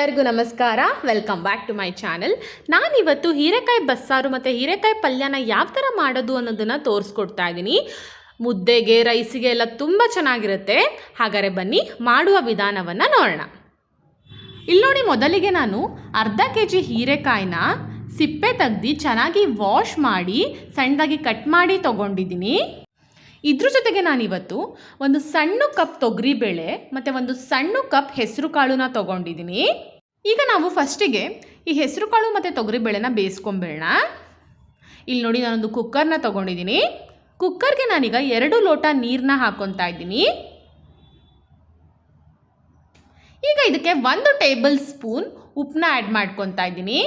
ಎಲ್ಲರಿಗೂ ನಮಸ್ಕಾರ. Welcome back to my channel. ನಾನಿವತ್ತು ಹೀರೆಕಾಯಿ ಬಸ್ಸಾರು ಮತ್ತು ಹೀರೆಕಾಯಿ ಪಲ್ಯನ ಯಾವ ಥರ ಮಾಡೋದು ಅನ್ನೋದನ್ನು ತೋರಿಸ್ಕೊಡ್ತಾ ಇದ್ದೀನಿ. ಮುದ್ದೆಗೆ, ರೈಸಿಗೆ ಎಲ್ಲ ತುಂಬ ಚೆನ್ನಾಗಿರುತ್ತೆ. ಹಾಗಾದರೆ ಬನ್ನಿ ಮಾಡುವ ವಿಧಾನವನ್ನು ನೋಡೋಣ. ಇಲ್ಲಿ ನೋಡಿ, ಮೊದಲಿಗೆ ನಾನು ಅರ್ಧ kg ಹೀರೆಕಾಯಿನ ಸಿಪ್ಪೆ ತೆಗೆದು ಚೆನ್ನಾಗಿ ವಾಶ್ ಮಾಡಿ ಸಣ್ಣದಾಗಿ ಕಟ್ ಮಾಡಿ ತೊಗೊಂಡಿದ್ದೀನಿ. ಇದ್ರ ಜೊತೆಗೆ ನಾನಿವತ್ತು ಒಂದು ಸಣ್ಣ ಕಪ್ ತೊಗರಿಬೇಳೆ ಮತ್ತು ಒಂದು ಸಣ್ಣ ಕಪ್ ಹೆಸರು ಕಾಳನ್ನ ತೊಗೊಂಡಿದ್ದೀನಿ. ಈಗ ನಾವು ಫಸ್ಟಿಗೆ ಈ ಹೆಸರು ಕಾಳು ಮತ್ತು ತೊಗರಿಬೇಳೆನ ಬೇಯಿಸ್ಕೊಂಬೇಡ. ಇಲ್ಲಿ ನೋಡಿ, ನಾನೊಂದು ಕುಕ್ಕರ್ನ ತೊಗೊಂಡಿದ್ದೀನಿ. ಕುಕ್ಕರ್ಗೆ ನಾನೀಗ 2 ಲೋಟ ನೀರನ್ನ ಹಾಕ್ಕೊತಾ ಇದ್ದೀನಿ. ಈಗ ಇದಕ್ಕೆ 1 ಟೇಬಲ್ ಸ್ಪೂನ್ ಉಪ್ಪನ್ನ ಆ್ಯಡ್ ಮಾಡ್ಕೊತಾ ಇದ್ದೀನಿ.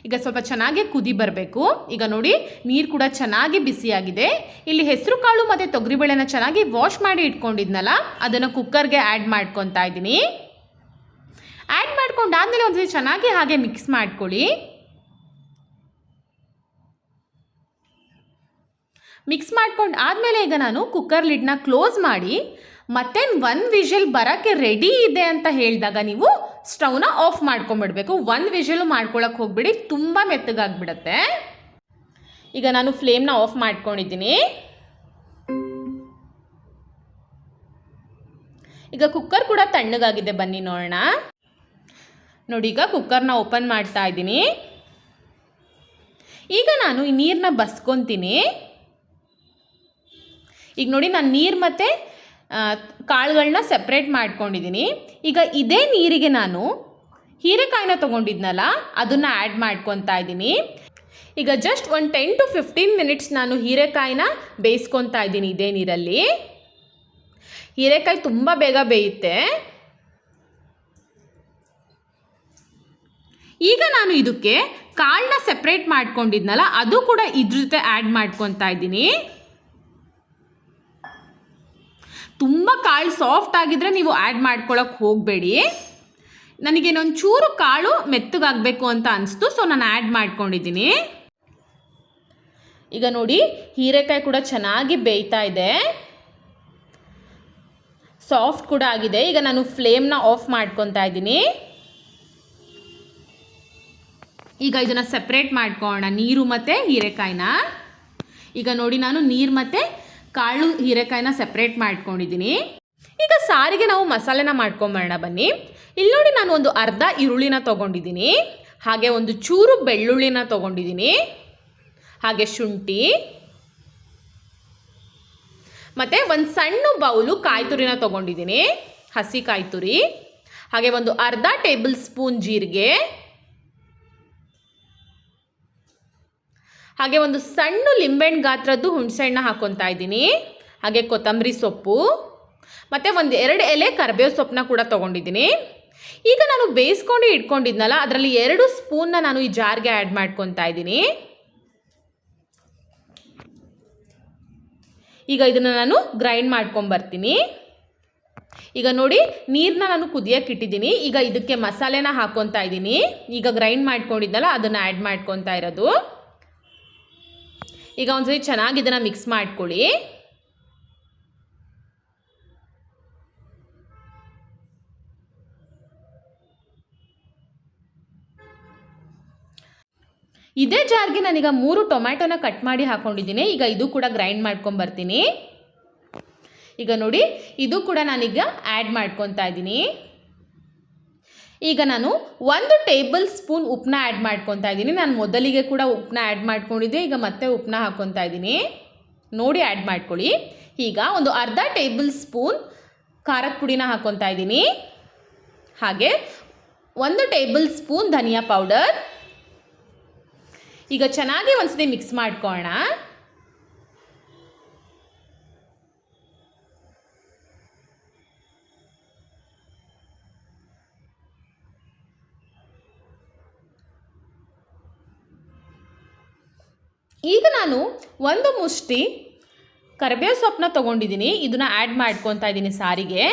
ಈಗ ಸ್ವಲ್ಪ ಚೆನ್ನಾಗಿ ಕುದಿ ಬರಬೇಕು. ಈಗ ನೋಡಿ, ನೀರು ಕೂಡ ಚೆನ್ನಾಗಿ ಬಿಸಿಯಾಗಿದೆ. ಇಲ್ಲಿ ಹೆಸರು ಕಾಳು ಮತ್ತು ತೊಗರಿಬೇಳೆನ ಚೆನ್ನಾಗಿ ವಾಶ್ ಮಾಡಿ ಇಟ್ಕೊಂಡಿದ್ನಲ್ಲ, ಅದನ್ನು ಕುಕ್ಕರ್ಗೆ ಆ್ಯಡ್ ಮಾಡ್ಕೊತಾ ಇದ್ದೀನಿ. ಆ್ಯಡ್ ಮಾಡ್ಕೊಂಡಾದ್ಮೇಲೆ ಒಂದ್ಸತಿ ಚೆನ್ನಾಗಿ ಹಾಗೆ ಮಿಕ್ಸ್ ಮಾಡ್ಕೊಳ್ಳಿ. ಮಿಕ್ಸ್ ಮಾಡ್ಕೊಂಡು ಆದಮೇಲೆ ಈಗ ನಾನು ಕುಕ್ಕರ್ ಲಿಡ್ನ ಕ್ಲೋಸ್ ಮಾಡಿ ಮತ್ತೆ 1 ವಿಷಲ್ ಬರೋಕ್ಕೆ ರೆಡಿ ಇದೆ ಅಂತ ಹೇಳಿದಾಗ ನೀವು ಸ್ಟವ್ನ ಆಫ್ ಮಾಡ್ಕೊಂಬಿಡ್ಬೇಕು. 1 ವಿಷಲು ಮಾಡ್ಕೊಳಕ್ಕೆ ಹೋಗ್ಬಿಡಿ, ತುಂಬ ಮೆತ್ತಗಾಗ್ಬಿಡತ್ತೆ. ಈಗ ನಾನು ಫ್ಲೇಮ್ನ ಆಫ್ ಮಾಡ್ಕೊಂಡಿದ್ದೀನಿ. ಈಗ ಕುಕ್ಕರ್ ಕೂಡ ತಣ್ಣಗಾಗಿದೆ, ಬನ್ನಿ ನೋಡೋಣ. ನೋಡಿ, ಈಗ ಕುಕ್ಕರ್ನ ಓಪನ್ ಮಾಡ್ತಾ ಇದ್ದೀನಿ. ಈಗ ನಾನು ಈ ನೀರನ್ನ ಬಸ್ಕೊತೀನಿ. ಈಗ ನೋಡಿ, ನಾನು ನೀರು ಮತ್ತು ಕಾಳುಗಳನ್ನ ಸೆಪ್ರೇಟ್ ಮಾಡ್ಕೊಂಡಿದ್ದೀನಿ. ಈಗ ಇದೇ ನೀರಿಗೆ ನಾನು ಹೀರೆಕಾಯಿನ ತೊಗೊಂಡಿದ್ನಲ್ಲ, ಅದನ್ನು ಆ್ಯಡ್ ಮಾಡ್ಕೊತಾ ಇದ್ದೀನಿ. ಈಗ ಜಸ್ಟ್ ಒಂದು 10 to 15 ಮಿನಿಟ್ಸ್ ನಾನು ಹೀರೆಕಾಯಿನ ಬೇಯಿಸ್ಕೊತಾ ಇದ್ದೀನಿ ಇದೇ ನೀರಲ್ಲಿ. ಹೀರೆಕಾಯಿ ತುಂಬ ಬೇಗ ಬೇಯುತ್ತೆ. ಈಗ ನಾನು ಇದಕ್ಕೆ ಕಾಳನ್ನ ಸೆಪ್ರೇಟ್ ಮಾಡ್ಕೊಂಡಿದ್ನಲ್ಲ, ಅದು ಕೂಡ ಇದ್ರ ಜೊತೆ ಆ್ಯಡ್ ಮಾಡ್ಕೊತಾ ಇದ್ದೀನಿ. ತುಂಬ ಕಾಳು ಸಾಫ್ಟ್ ಆಗಿದ್ದರೆ ನೀವು ಆ್ಯಡ್ ಮಾಡ್ಕೊಳ್ಳೋಕೆ ಹೋಗಬೇಡಿ. ನನಗೇನೊಂದು ಚೂರು ಕಾಳು ಮೆತ್ತಗಾಗಬೇಕು ಅಂತ ಅನಿಸ್ತು, ಸೊ ನಾನು ಆ್ಯಡ್ ಮಾಡ್ಕೊಂಡಿದ್ದೀನಿ. ಈಗ ನೋಡಿ, ಹೀರೆಕಾಯಿ ಕೂಡ ಚೆನ್ನಾಗಿ ಬೇಯ್ತಾ ಇದೆ, ಸಾಫ್ಟ್ ಕೂಡ ಆಗಿದೆ. ಈಗ ನಾನು ಫ್ಲೇಮ್ನ ಆಫ್ ಮಾಡ್ಕೊತಾ ಇದ್ದೀನಿ. ಈಗ ಇದನ್ನು ಸೆಪ್ರೇಟ್ ಮಾಡ್ಕೊಳ್ಳೋಣ, ನೀರು ಮತ್ತು ಹೀರೆಕಾಯಿನ. ಈಗ ನೋಡಿ, ನಾನು ನೀರು ಮತ್ತು ಕಾಳು ಹೀರೆಕಾಯಿನ ಸೆಪ್ರೇಟ್ ಮಾಡ್ಕೊಂಡಿದ್ದೀನಿ. ಈಗ ಸಾರಿಗೆ ನಾವು ಮಸಾಲೆನ ಮಾಡ್ಕೊಂಬರೋಣ, ಬನ್ನಿ. ಇಲ್ಲಿ ನೋಡಿ, ನಾನು ಒಂದು ಅರ್ಧ ಈರುಳ್ಳಿನ ತೊಗೊಂಡಿದ್ದೀನಿ, ಹಾಗೆ ಒಂದು ಚೂರು ಬೆಳ್ಳುಳ್ಳಿನ ತೊಗೊಂಡಿದ್ದೀನಿ, ಹಾಗೆ ಶುಂಠಿ ಮತ್ತು ಒಂದು ಸಣ್ಣ ಬೌಲು ಕಾಯಿ ತುರಿನ ತೊಗೊಂಡಿದ್ದೀನಿ, ಹಸಿ ಕಾಯಿ ತುರಿ, ಹಾಗೆ ಒಂದು ಅರ್ಧ ಟೇಬಲ್ ಸ್ಪೂನ್ ಜೀರಿಗೆ, ಹಾಗೆ ಒಂದು ಸಣ್ಣ ಲಿಂಬೆಹಣ್ಣು ಗಾತ್ರದ್ದು ಹುಣಸೆಹಣ್ಣು ಹಾಕ್ಕೊತಾ ಇದ್ದೀನಿ, ಹಾಗೆ ಕೊತ್ತಂಬರಿ ಸೊಪ್ಪು ಮತ್ತು ಒಂದು 2 ಎಲೆ ಕರಿಬೇವು ಸೊಪ್ಪನ್ನ ಕೂಡ ತೊಗೊಂಡಿದ್ದೀನಿ. ಈಗ ನಾನು ಬೇಯಿಸ್ಕೊಂಡು ಇಟ್ಕೊಂಡಿದ್ನಲ್ಲ, ಅದರಲ್ಲಿ 2 ಸ್ಪೂನ್ನ ನಾನು ಈ ಜಾರ್ಗೆ ಆ್ಯಡ್ ಮಾಡ್ಕೊತಾ ಇದ್ದೀನಿ. ಈಗ ಇದನ್ನು ನಾನು ಗ್ರೈಂಡ್ ಮಾಡ್ಕೊಂಬರ್ತೀನಿ. ಈಗ ನೋಡಿ, ನೀರನ್ನ ನಾನು ಕುದಿಯೋಕೆ ಇಟ್ಟಿದ್ದೀನಿ. ಈಗ ಇದಕ್ಕೆ ಮಸಾಲೆನ ಹಾಕ್ಕೊತಾ ಇದ್ದೀನಿ. ಈಗ ಗ್ರೈಂಡ್ ಮಾಡ್ಕೊಂಡಿದ್ನಲ್ಲ, ಅದನ್ನು ಆ್ಯಡ್ ಮಾಡ್ಕೊತಾ ಇರೋದು. ಈಗ ಒಂದ್ಸರಿ ಚೆನ್ನಾಗಿ ಇದನ್ನು ಮಿಕ್ಸ್ ಮಾಡ್ಕೊಳ್ಳಿ. ಇದೇ ಜಾರ್ಗೆ ನಾನೀಗ 3 ಟೊಮ್ಯಾಟೊನ ಕಟ್ ಮಾಡಿ ಹಾಕ್ಕೊಂಡಿದ್ದೀನಿ. ಈಗ ಇದು ಕೂಡ ಗ್ರೈಂಡ್ ಮಾಡ್ಕೊಂಬರ್ತೀನಿ. ಈಗ ನೋಡಿ, ಇದು ಕೂಡ ನಾನೀಗ ಆ್ಯಡ್ ಮಾಡ್ಕೊತಾ ಇದ್ದೀನಿ. ಈಗ ನಾನು 1 ಟೇಬಲ್ ಸ್ಪೂನ್ ಉಪ್ಪನ್ನ ಆ್ಯಡ್ ಮಾಡ್ಕೊತಾ ಇದ್ದೀನಿ. ನಾನು ಮೊದಲಿಗೆ ಕೂಡ ಉಪ್ಪನ್ನ ಆ್ಯಡ್ ಮಾಡ್ಕೊಂಡಿದ್ದೆ, ಈಗ ಮತ್ತೆ ಉಪ್ಪನ್ನ ಹಾಕ್ಕೊತಾ ಇದ್ದೀನಿ. ನೋಡಿ ಆ್ಯಡ್ ಮಾಡ್ಕೊಳ್ಳಿ. ಈಗ ಒಂದು ಅರ್ಧ ಟೇಬಲ್ ಸ್ಪೂನ್ ಖಾರದ ಪುಡಿನ ಹಾಕ್ಕೊತಾ ಇದ್ದೀನಿ, ಹಾಗೆ 1 ಟೇಬಲ್ ಸ್ಪೂನ್ ಧನಿಯಾ ಪೌಡರ್. ಈಗ ಚೆನ್ನಾಗಿ ಒಂದ್ಸತಿ ಮಿಕ್ಸ್ ಮಾಡ್ಕೊಳ್ಳೋಣ. ಈಗ ನಾನು 1 ಮುಷ್ಟಿ ಕರಿಬೇವು ಸೊಪ್ಪನ್ನ ತೊಗೊಂಡಿದ್ದೀನಿ, ಇದನ್ನು ಆ್ಯಡ್ ಮಾಡ್ಕೊತಾ ಇದ್ದೀನಿ ಸಾರಿಗೆ.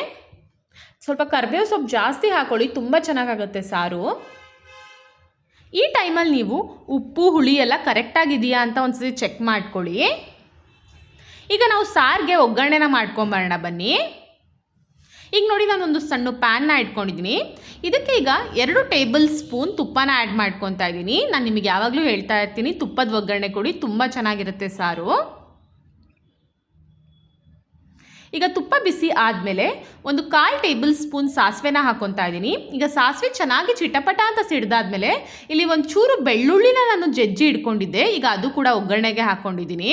ಸ್ವಲ್ಪ ಕರಿಬೇವು ಸೊಪ್ಪು ಜಾಸ್ತಿ ಹಾಕೊಳ್ಳಿ, ತುಂಬ ಚೆನ್ನಾಗಾಗುತ್ತೆ ಸಾರು. ಈ ಟೈಮಲ್ಲಿ ನೀವು ಉಪ್ಪು ಹುಳಿ ಎಲ್ಲ ಕರೆಕ್ಟಾಗಿದೆಯಾ ಅಂತ ಒಂದ್ಸತಿ ಚೆಕ್ ಮಾಡ್ಕೊಳ್ಳಿ. ಈಗ ನಾವು ಸಾರಿಗೆ ಒಗ್ಗರಣೆನ ಮಾಡ್ಕೊಂಬರೋಣ, ಬನ್ನಿ. ಈಗ ನೋಡಿ ನಾನೊಂದು ಸಣ್ಣ ಪ್ಯಾನ್ನ ಇಟ್ಕೊಂಡಿದ್ದೀನಿ. ಇದಕ್ಕೆ ಈಗ 2 ಟೇಬಲ್ ಸ್ಪೂನ್ ತುಪ್ಪನ ಆ್ಯಡ್ ಮಾಡ್ಕೊತಾ ಇದ್ದೀನಿ. ನಾನು ನಿಮಗೆ ಯಾವಾಗಲೂ ಹೇಳ್ತಾ ಇರ್ತೀನಿ, ತುಪ್ಪದ ಒಗ್ಗರಣೆ ಕೊಡಿ, ತುಂಬ ಚೆನ್ನಾಗಿರುತ್ತೆ ಸಾರು. ಈಗ ತುಪ್ಪ ಬಿಸಿ ಆದಮೇಲೆ ಒಂದು 1/4 ಟೇಬಲ್ ಸ್ಪೂನ್ ಸಾಸಿವೆನ ಹಾಕ್ಕೊತಾ ಇದ್ದೀನಿ. ಈಗ ಸಾಸಿವೆ ಚೆನ್ನಾಗಿ ಚಿಟಪಟ ಅಂತ ಸಿಡ್ದಾದ್ಮೇಲೆ ಇಲ್ಲಿ ಒಂದು ಚೂರು ಬೆಳ್ಳುಳ್ಳಿನ ನಾನು ಜಜ್ಜಿ ಇಟ್ಕೊಂಡಿದ್ದೆ. ಈಗ ಅದು ಕೂಡ ಒಗ್ಗರಣೆಗೆ ಹಾಕ್ಕೊಂಡಿದ್ದೀನಿ.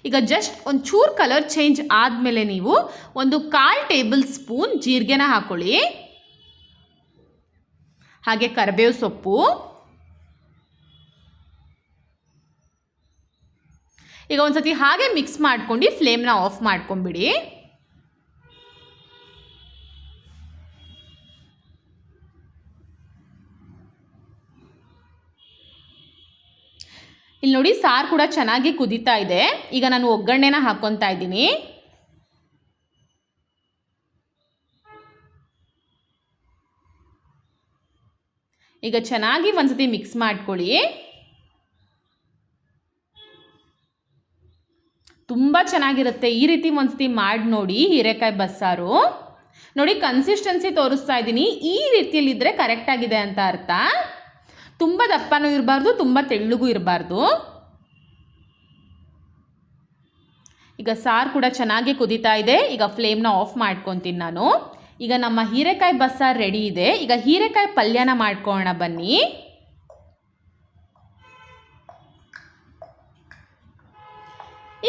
ಈಗ ಜಸ್ಟ್ ಒಂದು ಚೂರು ಕಲರ್ ಚೇಂಜ್ ಆದಮೇಲೆ ನೀವು ಒಂದು 1/4 ಟೇಬಲ್ ಸ್ಪೂನ್ ಜೀರಿಗೆನ ಹಾಕ್ಕೊಳ್ಳಿ. ಹಾಗೆ ಕರಿಬೇವು ಸೊಪ್ಪು. ಈಗ ಒಂದ್ಸತಿ ಹಾಗೆ ಮಿಕ್ಸ್ ಮಾಡ್ಕೊಂಡು ಫ್ಲೇಮ್ನ ಆಫ್ ಮಾಡ್ಕೊಂಬಿಡಿ. ಇಲ್ಲಿ ನೋಡಿ ಸಾರು ಕೂಡ ಚೆನ್ನಾಗಿ ಕುದೀತಾ ಇದೆ. ಈಗ ನಾನು ಒಗ್ಗರಣೆನ ಹಾಕ್ಕೊತಾ ಇದ್ದೀನಿ. ಈಗ ಚೆನ್ನಾಗಿ ಒಂದ್ಸತಿ ಮಿಕ್ಸ್ ಮಾಡ್ಕೊಳ್ಳಿ. ತುಂಬ ಚೆನ್ನಾಗಿರುತ್ತೆ. ಈ ರೀತಿ ಒಂದ್ಸತಿ ಮಾಡಿ ನೋಡಿ ಹೀರೆಕಾಯಿ ಬಸ್ಸಾರು. ನೋಡಿ ಕನ್ಸಿಸ್ಟೆನ್ಸಿ ತೋರಿಸ್ತಾ ಇದ್ದೀನಿ. ಈ ರೀತಿಯಲ್ಲಿದ್ದರೆ ಕರೆಕ್ಟಾಗಿದೆ ಅಂತ ಅರ್ಥ. ತುಂಬ ದಪ್ಪನೂ ಇರಬಾರ್ದು, ತುಂಬ ತೆಳ್ಳಗೂ ಇರಬಾರ್ದು. ಈಗ ಸಾರು ಕೂಡ ಚೆನ್ನಾಗಿ ಕುದೀತಾ ಇದೆ. ಈಗ ಫ್ಲೇಮ್ನ ಆಫ್ ಮಾಡ್ಕೊತೀನಿ ನಾನು. ಈಗ ನಮ್ಮ ಹೀರೆಕಾಯಿ ಬಸ್ಸಾರು ರೆಡಿ ಇದೆ. ಈಗ ಹೀರೆಕಾಯಿ ಪಲ್ಯನ ಮಾಡ್ಕೊಳ್ಳೋಣ ಬನ್ನಿ.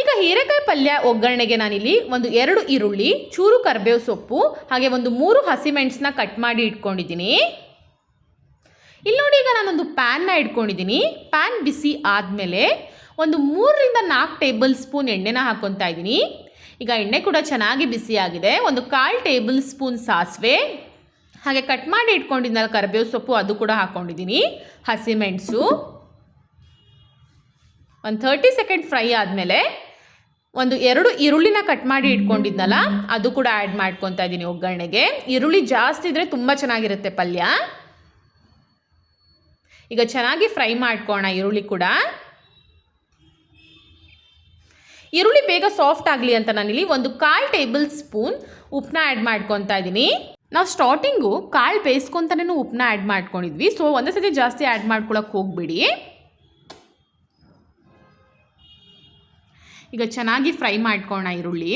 ಈಗ ಹೀರೆಕಾಯಿ ಪಲ್ಯ ಒಗ್ಗರಣೆಗೆ ನಾನಿಲ್ಲಿ ಒಂದು 2 ಈರುಳ್ಳಿ, ಚೂರು ಕರಿಬೇವು ಸೊಪ್ಪು, ಹಾಗೆ ಒಂದು 3 ಹಸಿಮೆಣಸನ್ನ ಕಟ್ ಮಾಡಿ ಇಟ್ಕೊಂಡಿದ್ದೀನಿ. ಇಲ್ಲಿ ನೋಡಿ ಈಗ ನಾನೊಂದು ಪ್ಯಾನ್ನ ಇಟ್ಕೊಂಡಿದ್ದೀನಿ. ಪ್ಯಾನ್ ಬಿಸಿ ಆದಮೇಲೆ ಒಂದು 3ರಿಂದ 4 ಟೇಬಲ್ ಸ್ಪೂನ್ ಎಣ್ಣೆನ ಹಾಕ್ಕೊತಾ ಇದ್ದೀನಿ. ಈಗ ಎಣ್ಣೆ ಕೂಡ ಚೆನ್ನಾಗಿ ಬಿಸಿಯಾಗಿದೆ. ಒಂದು 1/4 ಟೇಬಲ್ ಸ್ಪೂನ್ ಸಾಸಿವೆ, ಹಾಗೆ ಕಟ್ ಮಾಡಿ ಇಟ್ಕೊಂಡಿದ್ದಲ್ಲ ಕರಿಬೇವು ಸೊಪ್ಪು ಅದು ಕೂಡ ಹಾಕ್ಕೊಂಡಿದ್ದೀನಿ. ಹಸಿಮೆಣಸು ಒಂದು 30 ಸೆಕೆಂಡ್ ಫ್ರೈ ಆದಮೇಲೆ ಒಂದು 2 ಈರುಳ್ಳಿನ ಕಟ್ ಮಾಡಿ ಇಟ್ಕೊಂಡಿದ್ನಲ್ಲ ಅದು ಕೂಡ ಆ್ಯಡ್ ಮಾಡ್ಕೊತಾ ಇದ್ದೀನಿ ಒಗ್ಗರಣೆಗೆ. ಈರುಳ್ಳಿ ಜಾಸ್ತಿ ಇದ್ದರೆ ತುಂಬ ಚೆನ್ನಾಗಿರುತ್ತೆ ಪಲ್ಯ. ಈಗ ಚೆನ್ನಾಗಿ ಫ್ರೈ ಮಾಡ್ಕೊಳ್ಳೋಣ ಈರುಳ್ಳಿ ಕೂಡ. ಈರುಳ್ಳಿ ಬೇಗ ಸಾಫ್ಟ್ ಆಗಲಿ ಅಂತ ನಾನಿಲ್ಲಿ ಒಂದು 1/4 ಟೇಬಲ್ ಸ್ಪೂನ್ ಉಪ್ಪನ್ನ ಆ್ಯಡ್ ಮಾಡ್ಕೊತಾ ಇದ್ದೀನಿ. ನಾವು ಸ್ಟಾರ್ಟಿಂಗು ಕಾಳು ಬೇಯಿಸ್ಕೊತಾನೆ ಉಪ್ಪನ್ನ ಆ್ಯಡ್ ಮಾಡ್ಕೊಂಡಿದ್ವಿ. ಸೊ ಒಂದೇ ಸತಿ ಜಾಸ್ತಿ ಆ್ಯಡ್ ಮಾಡ್ಕೊಳಕ್ಕೆ ಹೋಗ್ಬಿಡಿ. ಈಗ ಚೆನ್ನಾಗಿ ಫ್ರೈ ಮಾಡ್ಕೊಳ್ಳೋಣ ಈರುಳ್ಳಿ.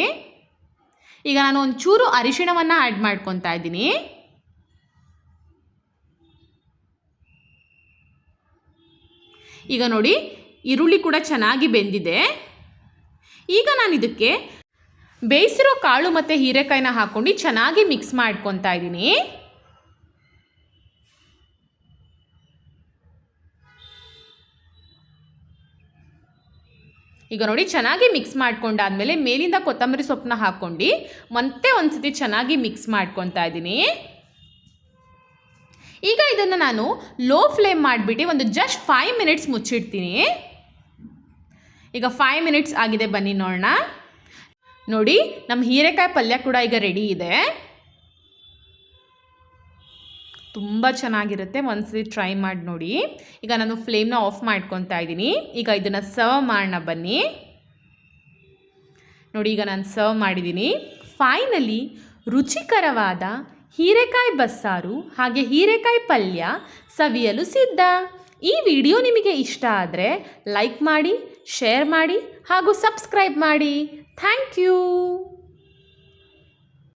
ಈಗ ನಾನು ಒಂದು ಚೂರು ಅರಿಶಿಣವನ್ನು ಆ್ಯಡ್ ಮಾಡ್ಕೊತಾ ಇದ್ದೀನಿ. ಈಗ ನೋಡಿ ಈರುಳ್ಳಿ ಕೂಡ ಚೆನ್ನಾಗಿ ಬೆಂದಿದೆ. ಈಗ ನಾನು ಇದಕ್ಕೆ ಬೇಯಿಸಿರೋ ಕಾಳು ಮತ್ತು ಹೀರೆಕಾಯಿನ ಹಾಕ್ಕೊಂಡು ಚೆನ್ನಾಗಿ ಮಿಕ್ಸ್ ಮಾಡ್ಕೊತಾ ಇದ್ದೀನಿ. ಈಗ ನೋಡಿ ಚೆನ್ನಾಗಿ ಮಿಕ್ಸ್ ಮಾಡ್ಕೊಂಡಾದ್ಮೇಲೆ ಮೇಲಿಂದ ಕೊತ್ತಂಬರಿ ಸೊಪ್ಪನ್ನ ಹಾಕ್ಕೊಂಡು ಮತ್ತೆ ಒಂದ್ಸತಿ ಚೆನ್ನಾಗಿ ಮಿಕ್ಸ್ ಮಾಡ್ಕೊತಾ ಇದ್ದೀನಿ. ಈಗ ಇದನ್ನು ನಾನು ಲೋ ಫ್ಲೇಮ್ ಮಾಡಿಬಿಟ್ಟು ಒಂದು ಜಸ್ಟ್ 5 ಮಿನಿಟ್ಸ್ ಮುಚ್ಚಿಡ್ತೀನಿ. ಈಗ 5 ಮಿನಿಟ್ಸ್ ಆಗಿದೆ, ಬನ್ನಿ ನೋಡೋಣ. ನೋಡಿ ನಮ್ಮ ಹೀರೆಕಾಯಿ ಪಲ್ಯ ಕೂಡ ಈಗ ರೆಡಿ ಇದೆ. ತುಂಬ ಚೆನ್ನಾಗಿರುತ್ತೆ, ಒಂದ್ಸತಿ ಟ್ರೈ ಮಾಡಿ ನೋಡಿ. ಈಗ ನಾನು ಫ್ಲೇಮ್ನ ಆಫ್ ಮಾಡ್ಕೊತಾ ಇದ್ದೀನಿ. ಈಗ ಇದನ್ನು ಸರ್ವ್ ಮಾಡೋಣ ಬನ್ನಿ. ನೋಡಿ ಈಗ ನಾನು ಸರ್ವ್ ಮಾಡಿದ್ದೀನಿ. ಫೈನಲಿ ರುಚಿಕರವಾದ ಹೀರೆಕಾಯಿ ಬಸ್ಸಾರು ಹಾಗೆ ಹೀರೆಕಾಯಿ ಪಲ್ಯ ಸವಿಯಲು ಸಿದ್ಧ. ಈ ವಿಡಿಯೋ ನಿಮಗೆ ಇಷ್ಟ ಆದರೆ ಲೈಕ್ ಮಾಡಿ, ಶೇರ್ ಮಾಡಿ ಹಾಗೂ ಸಬ್ಸ್ಕ್ರೈಬ್ ಮಾಡಿ. Thank you.